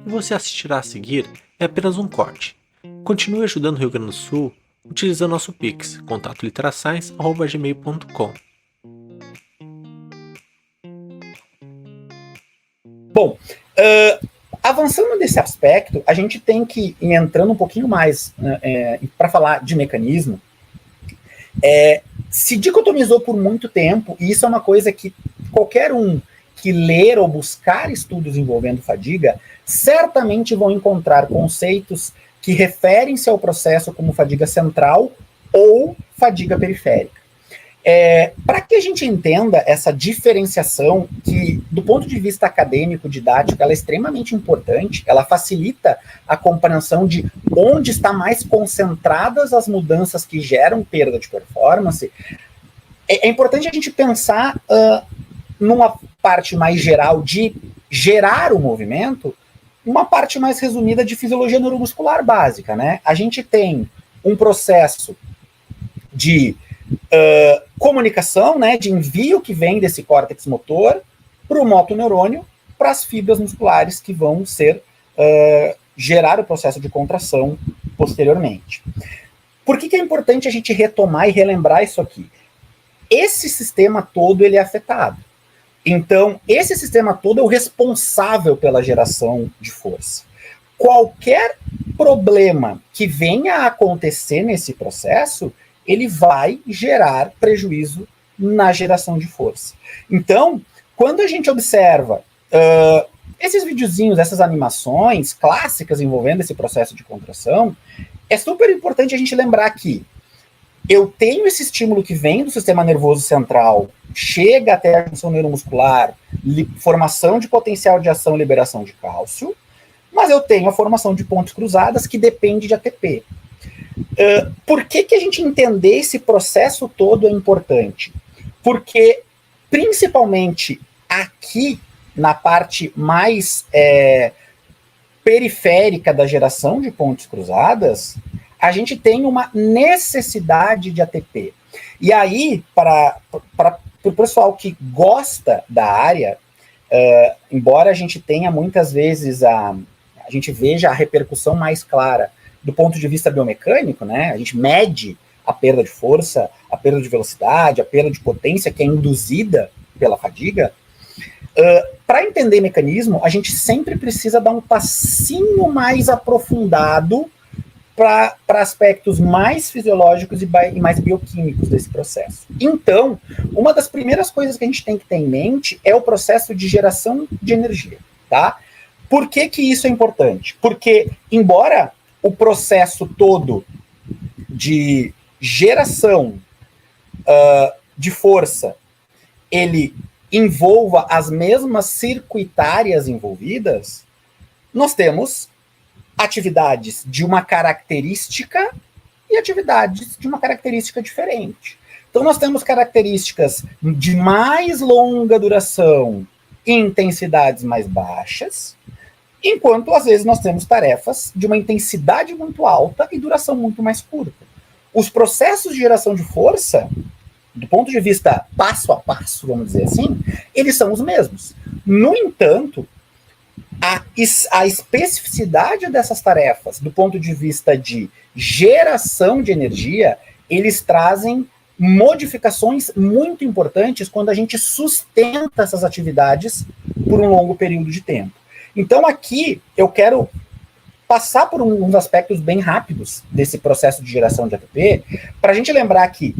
e você assistirá a seguir é apenas um corte. Continue ajudando o Rio Grande do Sul utilizando nosso Pix, contatoliterascience@gmail.com. Bom, avançando nesse aspecto, a gente tem que ir entrando um pouquinho mais para falar de mecanismo. Se dicotomizou por muito tempo, e isso é uma coisa que qualquer um que ler ou buscar estudos envolvendo fadiga, certamente vão encontrar conceitos que referem-se ao processo como fadiga central ou fadiga periférica. Para que a gente entenda essa diferenciação, que do ponto de vista acadêmico, didático, ela é extremamente importante, ela facilita a compreensão de onde está mais concentradas as mudanças que geram perda de performance. É importante a gente pensar numa parte mais geral de gerar o movimento, uma parte mais resumida de fisiologia neuromuscular básica, né? A gente tem um processo de comunicação, né, de envio que vem desse córtex motor para o motoneurônio, para as fibras musculares que vão gerar o processo de contração posteriormente. Por que é importante a gente retomar e relembrar isso aqui? Esse sistema todo ele é afetado. Então, esse sistema todo é o responsável pela geração de força. Qualquer problema que venha a acontecer nesse processo, ele vai gerar prejuízo na geração de força. Então, quando a gente observa esses videozinhos, essas animações clássicas envolvendo esse processo de contração, é super importante a gente lembrar que eu tenho esse estímulo que vem do sistema nervoso central, chega até a junção neuromuscular, formação de potencial de ação e liberação de cálcio, mas eu tenho a formação de pontes cruzadas que depende de ATP. Por que a gente entender esse processo todo é importante? Porque, principalmente aqui, na parte mais periférica da geração de pontes cruzadas, a gente tem uma necessidade de ATP. E aí, para o pessoal que gosta da área, embora a gente tenha muitas vezes a gente veja a repercussão mais clara do ponto de vista biomecânico, né? A gente mede a perda de força, a perda de velocidade, a perda de potência que é induzida pela fadiga. Para entender mecanismo, a gente sempre precisa dar um passinho mais aprofundado para aspectos mais fisiológicos e mais bioquímicos desse processo. Então, uma das primeiras coisas que a gente tem que ter em mente é o processo de geração de energia, tá? Por que isso é importante? Porque, embora o processo todo de geração de força, ele envolva as mesmas circuitárias envolvidas, nós temos atividades de uma característica e atividades de uma característica diferente. Então nós temos características de mais longa duração e intensidades mais baixas, enquanto às vezes nós temos tarefas de uma intensidade muito alta e duração muito mais curta. Os processos de geração de força, do ponto de vista passo a passo, vamos dizer assim, eles são os mesmos. No entanto, a especificidade dessas tarefas, do ponto de vista de geração de energia, eles trazem modificações muito importantes quando a gente sustenta essas atividades por um longo período de tempo. Então aqui eu quero passar por uns aspectos bem rápidos desse processo de geração de ATP, para a gente lembrar que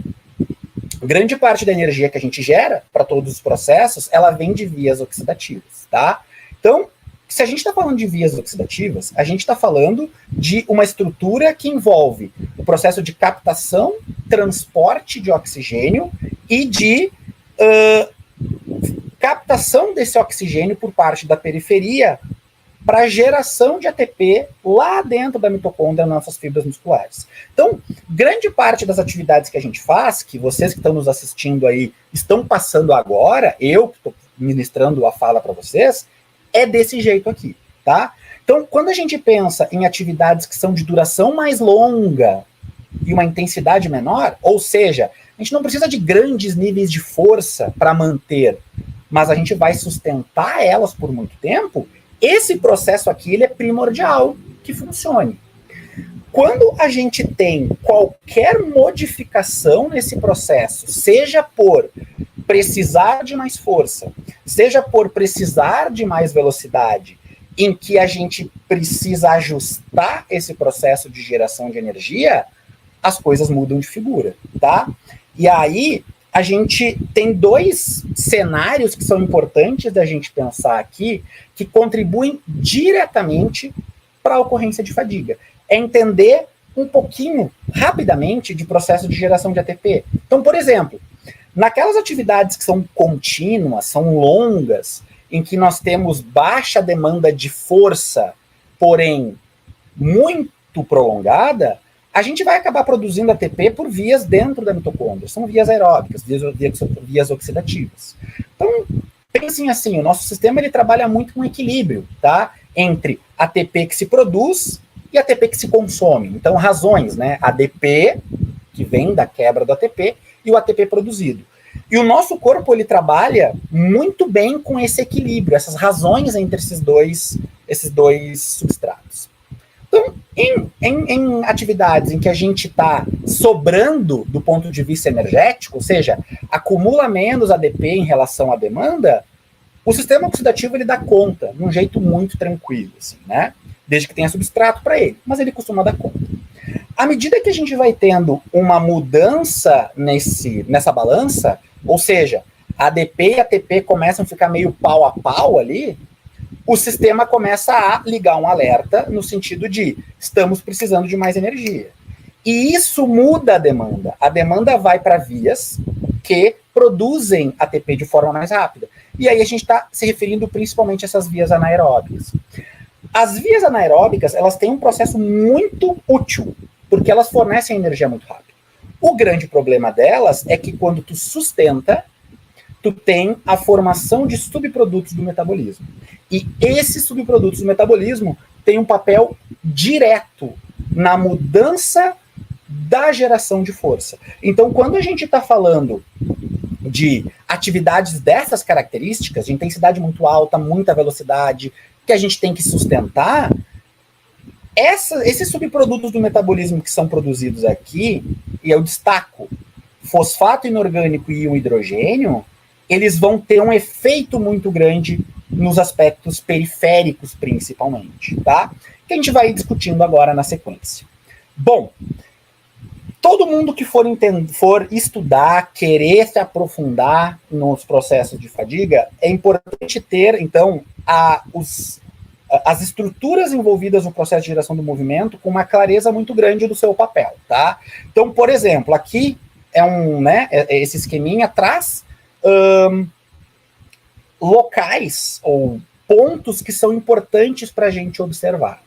grande parte da energia que a gente gera para todos os processos, ela vem de vias oxidativas, tá? Então, se a gente está falando de vias oxidativas, a gente está falando de uma estrutura que envolve o processo de captação, transporte de oxigênio e de captação desse oxigênio por parte da periferia para geração de ATP lá dentro da mitocôndria, nas nossas fibras musculares. Então, grande parte das atividades que a gente faz, que vocês que estão nos assistindo aí estão passando agora, eu que estou ministrando a fala para vocês, é desse jeito aqui, tá? Então, quando a gente pensa em atividades que são de duração mais longa e uma intensidade menor, ou seja, a gente não precisa de grandes níveis de força para manter, mas a gente vai sustentar elas por muito tempo, Esse processo aqui ele é primordial que funcione. Quando a gente tem qualquer modificação nesse processo, seja por precisar de mais força, seja por precisar de mais velocidade, em que a gente precisa ajustar esse processo de geração de energia, as coisas mudam de figura, tá? E aí a gente tem dois cenários que são importantes da gente pensar aqui, que contribuem diretamente para a ocorrência de fadiga. É entender um pouquinho, rapidamente, de processo de geração de ATP. Então, por exemplo, naquelas atividades que são contínuas, são longas, em que nós temos baixa demanda de força, porém muito prolongada, a gente vai acabar produzindo ATP por vias dentro da mitocôndria. São vias aeróbicas, vias oxidativas. Então, pensem assim, o nosso sistema ele trabalha muito com equilíbrio, tá? Entre ATP que se produz e ATP que se consome. Então, razões, né? ADP, que vem da quebra do ATP, e o ATP produzido. E o nosso corpo, ele trabalha muito bem com esse equilíbrio, essas razões entre esses dois substratos. Então, em atividades em que a gente está sobrando do ponto de vista energético, ou seja, acumula menos ADP em relação à demanda, o sistema oxidativo ele dá conta, de um jeito muito tranquilo, assim, né? Desde que tenha substrato para ele, mas ele costuma dar conta. À medida que a gente vai tendo uma mudança nessa balança, ou seja, ADP e ATP começam a ficar meio pau a pau ali, o sistema começa a ligar um alerta no sentido de estamos precisando de mais energia. E isso muda a demanda. A demanda vai para vias que produzem ATP de forma mais rápida. E aí a gente está se referindo principalmente a essas vias anaeróbicas. As vias anaeróbicas, elas têm um processo muito útil, porque elas fornecem energia muito rápido. O grande problema delas é que quando tu sustenta, tu tem a formação de subprodutos do metabolismo. E esses subprodutos do metabolismo têm um papel direto na mudança da geração de força. Então, quando a gente está falando de atividades dessas características, de intensidade muito alta, muita velocidade, que a gente tem que sustentar, esses subprodutos do metabolismo que são produzidos aqui, e eu destaco fosfato inorgânico e um hidrogênio, eles vão ter um efeito muito grande nos aspectos periféricos, principalmente, tá? Que a gente vai discutindo agora na sequência. Bom, todo mundo que for estudar, querer se aprofundar nos processos de fadiga, é importante ter, então, as estruturas envolvidas no processo de geração do movimento com uma clareza muito grande do seu papel, tá? Então, por exemplo, aqui esse esqueminha traz locais ou pontos que são importantes para a gente observar.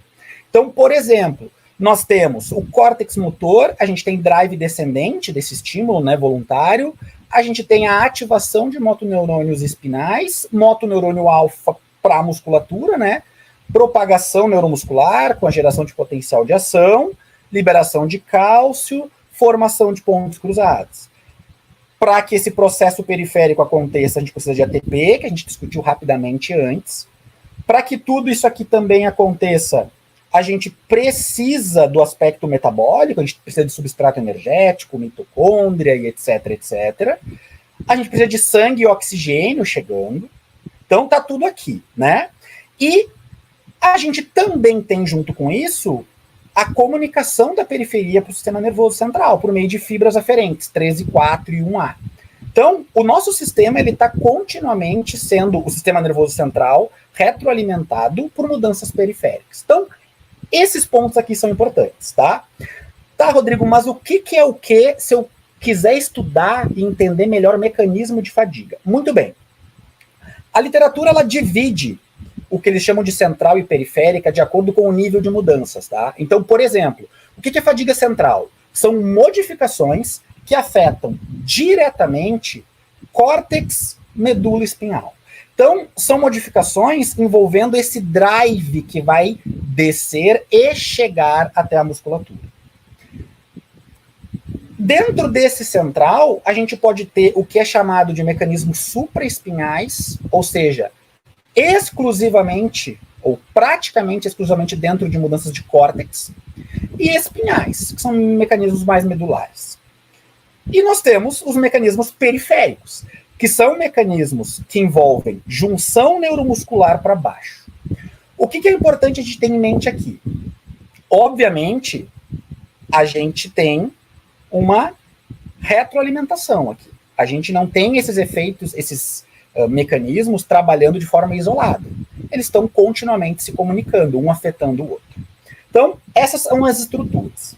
Então, por exemplo, nós temos o córtex motor, a gente tem drive descendente desse estímulo, né, voluntário, a gente tem a ativação de motoneurônios espinais, motoneurônio alfa para a musculatura, né, propagação neuromuscular com a geração de potencial de ação, liberação de cálcio, formação de pontos cruzados. Para que esse processo periférico aconteça, a gente precisa de ATP, que a gente discutiu rapidamente antes. Para que tudo isso aqui também aconteça, a gente precisa do aspecto metabólico, a gente precisa de substrato energético, mitocôndria e etc, etc. A gente precisa de sangue e oxigênio chegando. Então tá tudo aqui, né? E a gente também tem junto com isso a comunicação da periferia para o sistema nervoso central, por meio de fibras aferentes, 13, 4 e 1A. Então, o nosso sistema está continuamente sendo, o sistema nervoso central, retroalimentado por mudanças periféricas. Então, esses pontos aqui são importantes, tá? Tá, Rodrigo, mas o que é o que se eu quiser estudar e entender melhor o mecanismo de fadiga? Muito bem. A literatura, ela divide o que eles chamam de central e periférica de acordo com o nível de mudanças, tá? Então, por exemplo, o que é fadiga central? São modificações que afetam diretamente córtex, medula espinhal. Então, são modificações envolvendo esse drive que vai descer e chegar até a musculatura. Dentro desse central, a gente pode ter o que é chamado de mecanismos supraespinhais, ou seja, exclusivamente ou praticamente exclusivamente dentro de mudanças de córtex, e espinhais, que são mecanismos mais medulares. E nós temos os mecanismos periféricos, que são mecanismos que envolvem junção neuromuscular para baixo. O que é importante a gente ter em mente aqui? Obviamente, a gente tem uma retroalimentação aqui. A gente não tem esses efeitos, esses mecanismos trabalhando de forma isolada. Eles estão continuamente se comunicando, um afetando o outro. Então, essas são as estruturas.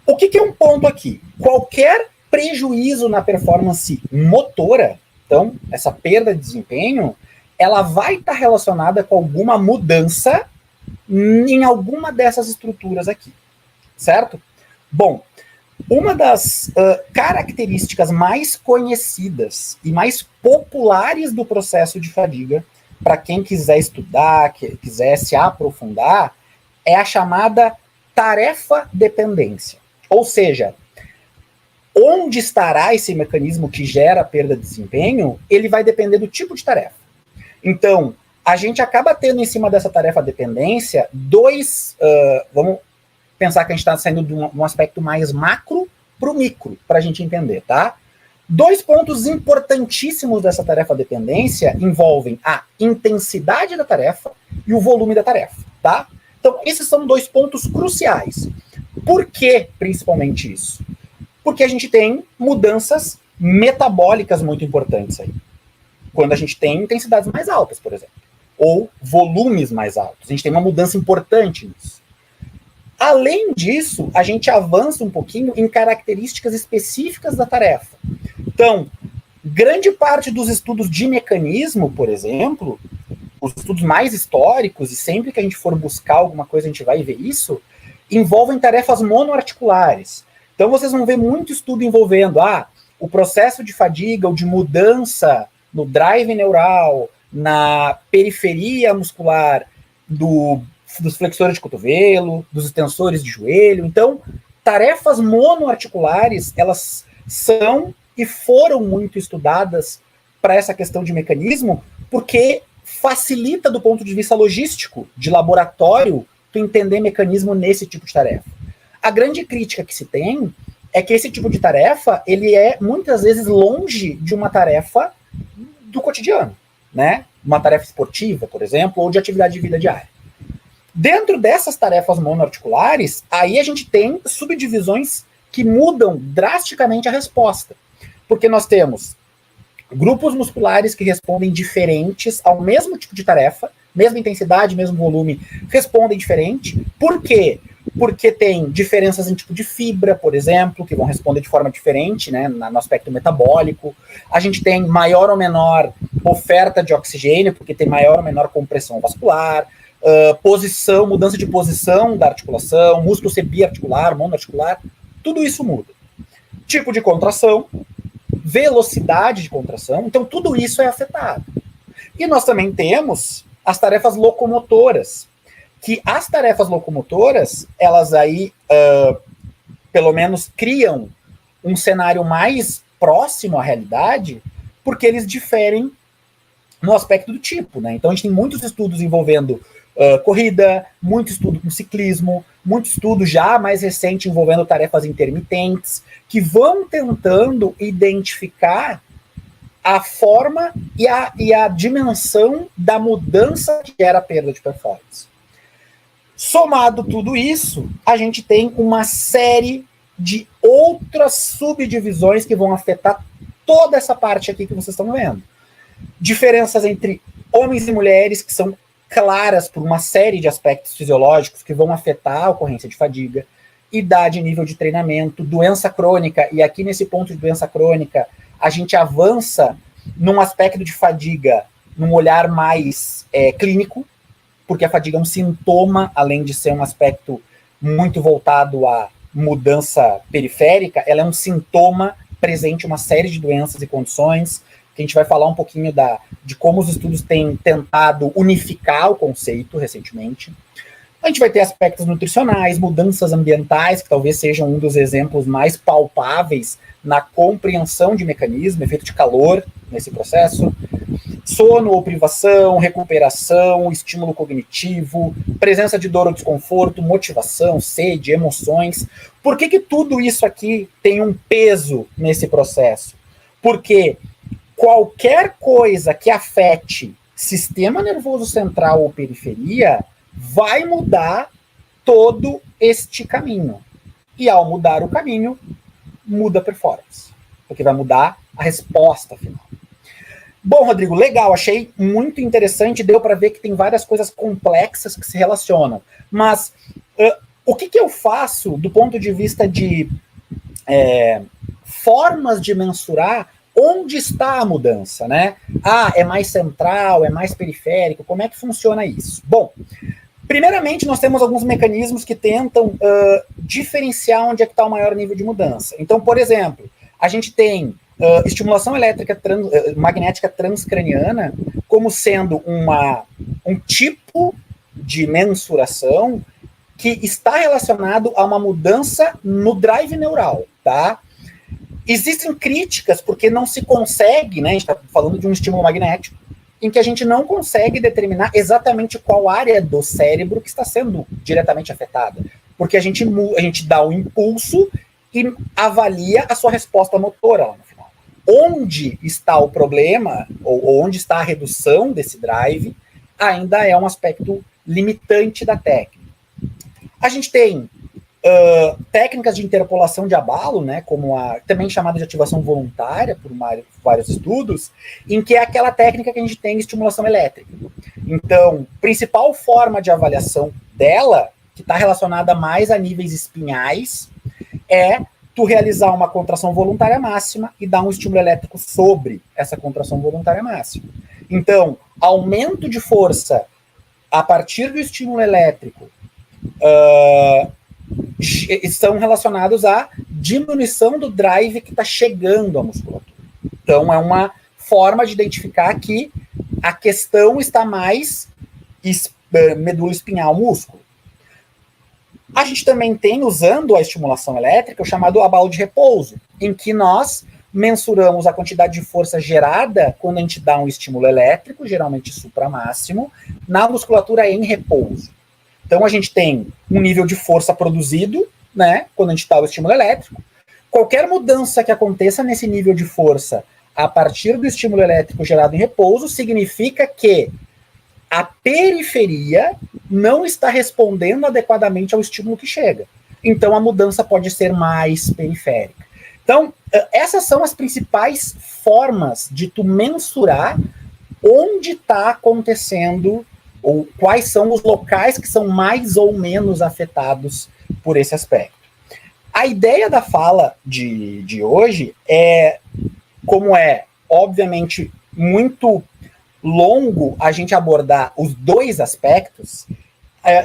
O que é um ponto aqui? Qualquer prejuízo na performance motora, então, essa perda de desempenho, ela vai estar relacionada com alguma mudança em alguma dessas estruturas aqui, certo? Bom, uma das características mais conhecidas e mais populares do processo de fadiga, para quem quiser estudar, quiser se aprofundar, é a chamada tarefa-dependência. Ou seja, onde estará esse mecanismo que gera a perda de desempenho, ele vai depender do tipo de tarefa. Então, a gente acaba tendo em cima dessa tarefa-dependência vamos pensar que a gente está saindo de um aspecto mais macro para o micro, para a gente entender, tá? 2 pontos importantíssimos dessa tarefa-dependência envolvem a intensidade da tarefa e o volume da tarefa, tá? Então, esses são 2 pontos cruciais. Por que, principalmente, isso? Porque a gente tem mudanças metabólicas muito importantes aí. Quando a gente tem intensidades mais altas, por exemplo, ou volumes mais altos. A gente tem uma mudança importante nisso. Além disso, a gente avança um pouquinho em características específicas da tarefa. Então, grande parte dos estudos de mecanismo, por exemplo, os estudos mais históricos, e sempre que a gente for buscar alguma coisa a gente vai ver isso, envolvem tarefas monoarticulares. Então vocês vão ver muito estudo envolvendo o processo de fadiga ou de mudança no drive neural, na periferia muscular dos flexores de cotovelo, dos extensores de joelho. Então, tarefas monoarticulares, elas são e foram muito estudadas para essa questão de mecanismo, porque facilita do ponto de vista logístico, de laboratório, tu entender mecanismo nesse tipo de tarefa. A grande crítica que se tem é que esse tipo de tarefa, ele é muitas vezes longe de uma tarefa do cotidiano, né? Uma tarefa esportiva, por exemplo, ou de atividade de vida diária. Dentro dessas tarefas monoarticulares, aí a gente tem subdivisões que mudam drasticamente a resposta. Porque nós temos grupos musculares que respondem diferentes ao mesmo tipo de tarefa, mesma intensidade, mesmo volume, respondem diferente. Por quê? Porque tem diferenças em tipo de fibra, por exemplo, que vão responder de forma diferente, né, no aspecto metabólico. A gente tem maior ou menor oferta de oxigênio, porque tem maior ou menor compressão vascular, posição, mudança de posição da articulação, músculo ser biarticular, monoarticular, tudo isso muda. Tipo de contração, velocidade de contração, então tudo isso é afetado. E nós também temos as tarefas locomotoras, que as tarefas locomotoras, elas aí, pelo menos, criam um cenário mais próximo à realidade, porque eles diferem no aspecto do tipo, né? Então a gente tem muitos estudos envolvendo corrida, muito estudo com ciclismo, muito estudo já mais recente envolvendo tarefas intermitentes, que vão tentando identificar a forma e a dimensão da mudança que gera a perda de performance. Somado tudo isso, a gente tem uma série de outras subdivisões que vão afetar toda essa parte aqui que vocês estão vendo. Diferenças entre homens e mulheres que são claras por uma série de aspectos fisiológicos que vão afetar a ocorrência de fadiga, idade, nível de treinamento, doença crônica, e aqui nesse ponto de doença crônica, a gente avança num aspecto de fadiga, num olhar mais clínico, porque a fadiga é um sintoma, além de ser um aspecto muito voltado à mudança periférica, ela é um sintoma presente em uma série de doenças e condições, que a gente vai falar um pouquinho de como os estudos têm tentado unificar o conceito recentemente. A gente vai ter aspectos nutricionais, mudanças ambientais, que talvez sejam um dos exemplos mais palpáveis na compreensão de mecanismo, efeito de calor nesse processo. sono ou privação, recuperação, estímulo cognitivo, presença de dor ou desconforto, motivação, sede, emoções. Por que tudo isso aqui tem um peso nesse processo? Porque qualquer coisa que afete sistema nervoso central ou periferia vai mudar todo este caminho. E ao mudar o caminho, muda a performance, porque vai mudar a resposta final. Bom, Rodrigo, legal, achei muito interessante, deu para ver que tem várias coisas complexas que se relacionam, mas o que eu faço do ponto de vista de formas de mensurar onde está a mudança, né? É mais central, é mais periférico, como é que funciona isso? Bom, primeiramente, nós temos alguns mecanismos que tentam diferenciar onde é que está o maior nível de mudança. Então, por exemplo, a gente tem estimulação elétrica magnética transcraniana como sendo um tipo de mensuração que está relacionado a uma mudança no drive neural, tá? Existem críticas porque não se consegue, né? A gente está falando de um estímulo magnético, em que a gente não consegue determinar exatamente qual área do cérebro que está sendo diretamente afetada. Porque a gente dá o impulso e avalia a sua resposta motora lá no final. Onde está o problema, ou onde está a redução desse drive, ainda é um aspecto limitante da técnica. A gente tem técnicas de interpolação de abalo, né, como também chamada de ativação voluntária, por vários estudos, em que é aquela técnica que a gente tem estimulação elétrica. Então, principal forma de avaliação dela, que está relacionada mais a níveis espinhais, é tu realizar uma contração voluntária máxima e dar um estímulo elétrico sobre essa contração voluntária máxima. Então, aumento de força a partir do estímulo elétrico estão relacionados à diminuição do drive que está chegando à musculatura. Então, é uma forma de identificar que a questão está mais medula espinhal músculo. A gente também tem, usando a estimulação elétrica, o chamado abalo de repouso, em que nós mensuramos a quantidade de força gerada quando a gente dá um estímulo elétrico, geralmente supramáximo, na musculatura em repouso. Então, a gente tem um nível de força produzido, né, quando a gente dá o estímulo elétrico. Qualquer mudança que aconteça nesse nível de força a partir do estímulo elétrico gerado em repouso significa que a periferia não está respondendo adequadamente ao estímulo que chega. Então, a mudança pode ser mais periférica. Então, essas são as principais formas de tu mensurar onde está acontecendo ou quais são os locais que são mais ou menos afetados por esse aspecto. A ideia da fala de hoje é, como é, obviamente, muito longo a gente abordar os dois aspectos,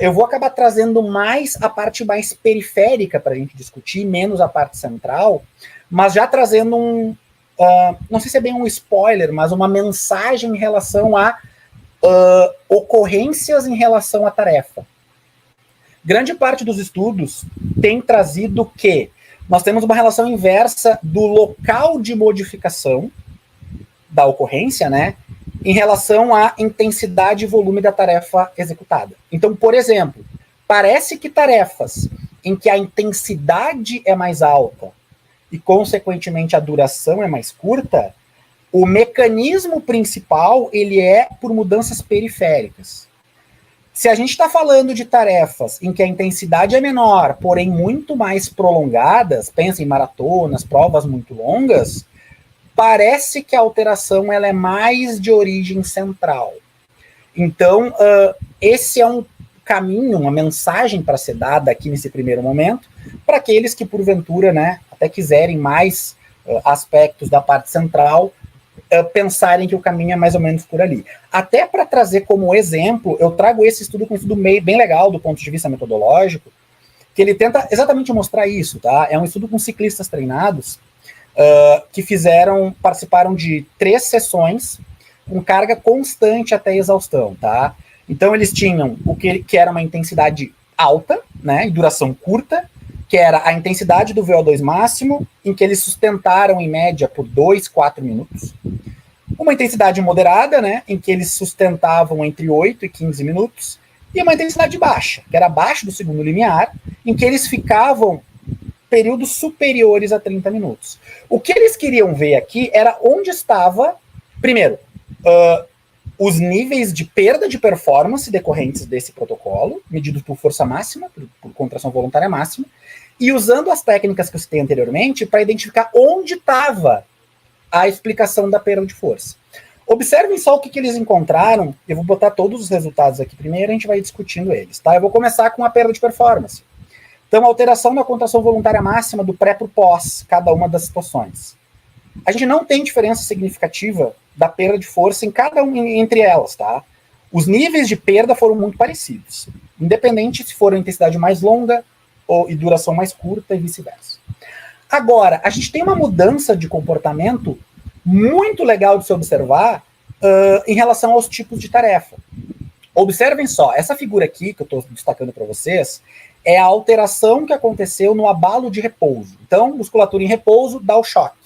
eu vou acabar trazendo mais a parte mais periférica para a gente discutir, menos a parte central, mas já trazendo não sei se é bem um spoiler, mas uma mensagem em relação a ocorrências em relação à tarefa. Grande parte dos estudos tem trazido que nós temos uma relação inversa do local de modificação da ocorrência, né, em relação à intensidade e volume da tarefa executada. Então, por exemplo, parece que tarefas em que a intensidade é mais alta e, consequentemente, a duração é mais curta, o mecanismo principal ele é por mudanças periféricas. Se a gente está falando de tarefas em que a intensidade é menor, porém muito mais prolongadas, pensa em maratonas, provas muito longas, parece que a alteração ela é mais de origem central. Então, esse é um caminho, uma mensagem para ser dada aqui nesse primeiro momento, para aqueles que, porventura, né, até quiserem mais aspectos da parte central, pensarem que o caminho é mais ou menos por ali. Até para trazer como exemplo, eu trago esse estudo com um estudo bem legal do ponto de vista metodológico, que ele tenta exatamente mostrar isso, tá? É um estudo com ciclistas treinados que participaram de 3 sessões com carga constante até exaustão, tá? Então eles tinham o que era uma intensidade alta, né, e duração curta, que era a intensidade do VO2 máximo, em que eles sustentaram em média por 2, 4 minutos. Uma intensidade moderada, né, em que eles sustentavam entre 8 e 15 minutos, e uma intensidade baixa, que era abaixo do segundo limiar, em que eles ficavam períodos superiores a 30 minutos. O que eles queriam ver aqui era onde estava, primeiro, os níveis de perda de performance decorrentes desse protocolo, medidos por força máxima, por contração voluntária máxima, e usando as técnicas que eu citei anteriormente para identificar onde estava a explicação da perda de força. Observem só o que eles encontraram. Eu vou botar todos os resultados aqui primeiro, a gente vai discutindo eles, tá? Eu vou começar com a perda de performance. Então, alteração da contração voluntária máxima do pré para o pós, cada uma das situações. A gente não tem diferença significativa da perda de força em cada uma entre elas, tá? Os níveis de perda foram muito parecidos, independente se for a intensidade mais longa e duração mais curta e vice-versa. Agora, a gente tem uma mudança de comportamento muito legal de se observar em relação aos tipos de tarefa. Observem só, essa figura aqui que eu estou destacando para vocês é a alteração que aconteceu no abalo de repouso. Então, musculatura em repouso dá o choque,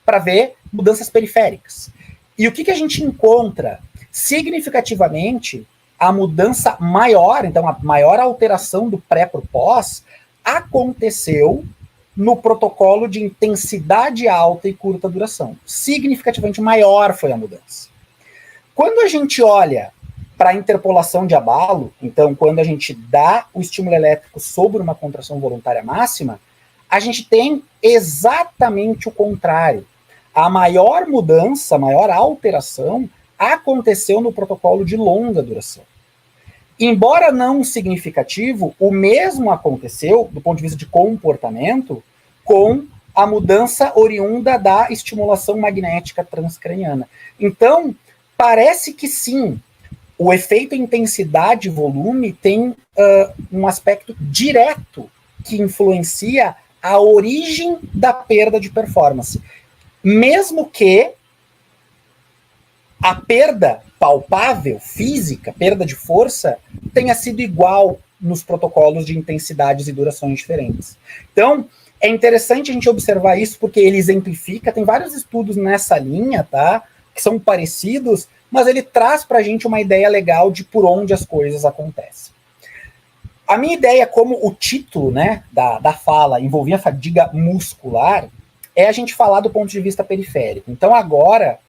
para ver mudanças periféricas. E o que a gente encontra? Significativamente, a mudança maior, então a maior alteração do pré para o pós, aconteceu no protocolo de intensidade alta e curta duração. Significativamente maior foi a mudança. Quando a gente olha para a interpolação de abalo, então quando a gente dá o estímulo elétrico sobre uma contração voluntária máxima, a gente tem exatamente o contrário. A maior mudança, a maior alteração aconteceu no protocolo de longa duração. Embora não significativo, o mesmo aconteceu, do ponto de vista de comportamento, com a mudança oriunda da estimulação magnética transcraniana. Então, parece que sim, o efeito intensidade e volume tem um aspecto direto que influencia a origem da perda de performance. Mesmo que a perda palpável, física, perda de força, tenha sido igual nos protocolos de intensidades e durações diferentes. Então, é interessante a gente observar isso, porque ele exemplifica, tem vários estudos nessa linha, tá? Que são parecidos, mas ele traz pra gente uma ideia legal de por onde as coisas acontecem. A minha ideia, como o título, né, da fala envolvia a fadiga muscular, é a gente falar do ponto de vista periférico. Então, agora,